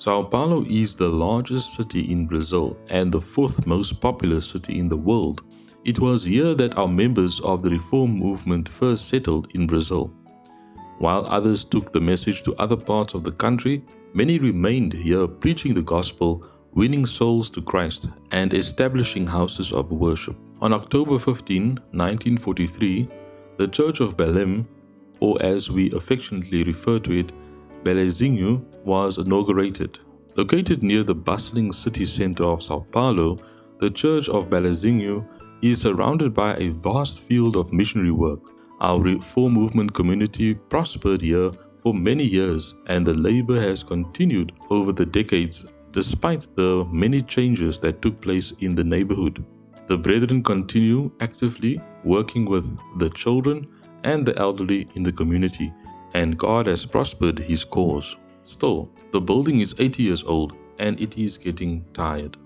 Sao Paulo is the largest city in Brazil and the fourth most populous city in the world. It was here that our members of the Reform movement first settled in Brazil. While others took the message to other parts of the country, many remained here preaching the gospel, winning souls to Christ, and establishing houses of worship. On October 15, 1943, the Church of Belém, or as we affectionately refer to it, Belézinho, was inaugurated. Located near the bustling city center of Sao Paulo, the Church of Belézinho is surrounded by a vast field of missionary work. Our Reform movement community prospered here for many years, and the labor has continued over the decades despite the many changes that took place in the neighborhood. The brethren continue actively working with the children and the elderly in the community, and God has prospered His cause. Still, the building is 80 years old and it is getting tired.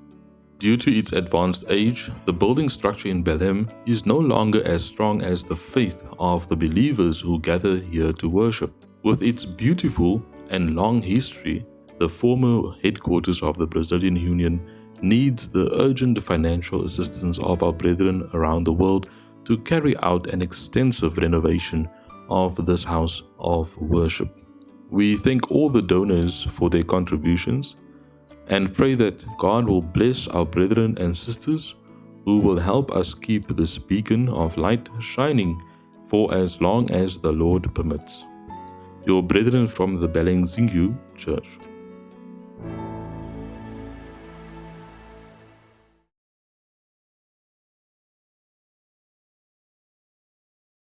Due to its advanced age, the building structure in Belém is no longer as strong as the faith of the believers who gather here to worship. With its beautiful and long history, the former headquarters of the Brazilian Union needs the urgent financial assistance of our brethren around the world to carry out an extensive renovation of this house of worship. We thank all the donors for their contributions and pray that God will bless our brethren and sisters who will help us keep this beacon of light shining for as long as the Lord permits. Your brethren from the Belézinho Church.